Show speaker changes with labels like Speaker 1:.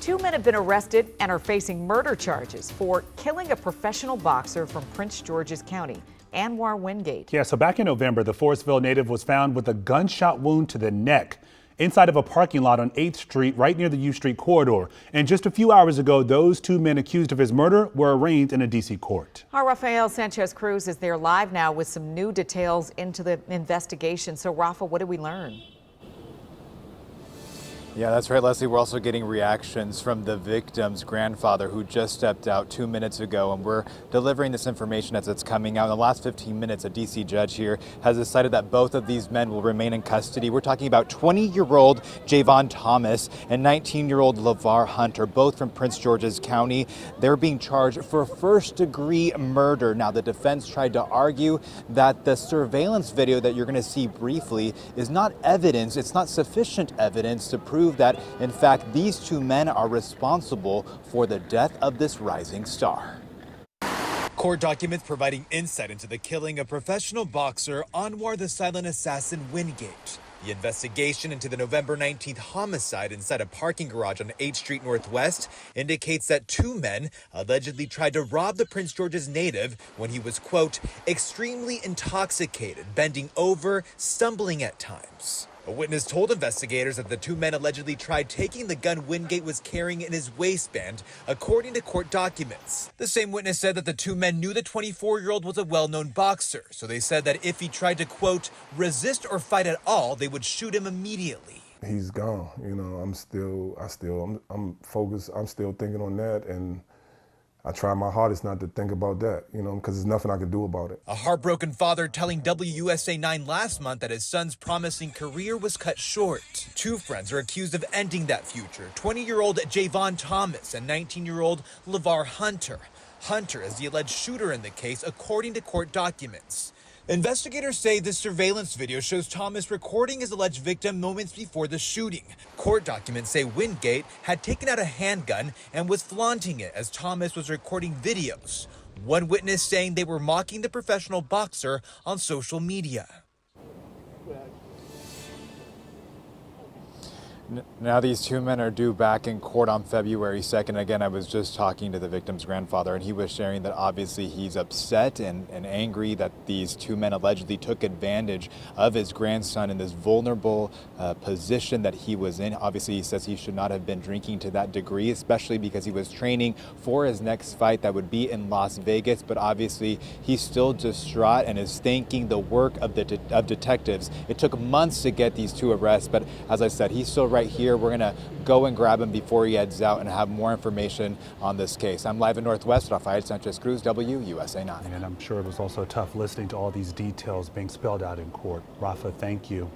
Speaker 1: Two men have been arrested and are facing murder charges for killing a professional boxer from Prince George's County, Anwar Wingate.
Speaker 2: Yeah, so back in November, the Forestville native was found with a gunshot wound to the neck inside of a parking lot on 8th Street, right near the U Street corridor. And just a few hours ago, those two men accused of his murder were arraigned in a D.C. court.
Speaker 1: Our Rafael Sanchez Cruz is there live now with some new details into the investigation. So, Rafa, what did we learn?
Speaker 3: Yeah, that's right, Leslie. We're also getting reactions from the victim's grandfather who just stepped out 2 minutes ago, and we're delivering this information as it's coming out. In the last 15 minutes, a D.C. judge here has decided that both of these men will remain in custody. We're talking about 20-year-old Javon Thomas and 19-year-old LeVar Hunter, both from Prince George's County. They're being charged for first-degree murder. Now, the defense tried to argue that the surveillance video that you're going to see briefly is not evidence, it's not sufficient evidence to prove that, in fact, these two men are responsible for the death of this rising star. Court documents providing insight into the killing of professional boxer Anwar the Silent Assassin Wingate. The investigation into the November 19th homicide inside a parking garage on 8th Street Northwest indicates that two men allegedly tried to rob the Prince George's native when he was, quote, extremely intoxicated, bending over, stumbling at times. A witness told investigators that the two men allegedly tried taking the gun Wingate was carrying in his waistband, according to court documents. The same witness said that the two men knew the 24-year-old was a well-known boxer, so they said that if he tried to, quote, resist or fight at all, they would shoot him immediately.
Speaker 4: He's gone. You know, I'm focused. I'm still thinking on that, and I try my hardest not to think about that, you know, because there's nothing I can do about it.
Speaker 3: A heartbroken father telling WUSA 9 last month that his son's promising career was cut short. Two friends are accused of ending that future, 20-year-old Javon Thomas and 19-year-old LeVar Hunter. Hunter is the alleged shooter in the case, according to court documents. Investigators say this surveillance video shows Thomas recording his alleged victim moments before the shooting. Court documents say Wingate had taken out a handgun and was flaunting it as Thomas was recording videos. One witness saying they were mocking the professional boxer on social media. Now these two men are due back in court on February 2nd. Again, I was just talking to the victim's grandfather, and he was sharing that obviously he's upset and angry that these two men allegedly took advantage of his grandson in this vulnerable position that he was in. Obviously, he says he should not have been drinking to that degree, especially because he was training for his next fight that would be in Las Vegas. But obviously, he's still distraught and is thanking the work of detectives. It took months to get these two arrests, but as I said, he's still right here. We're going to go and grab him before he heads out and have more information on this case. I'm live in Northwest. Rafael Sanchez Cruz, WUSA 9.
Speaker 2: And I'm sure it was also tough listening to all these details being spelled out in court. Rafa, thank you.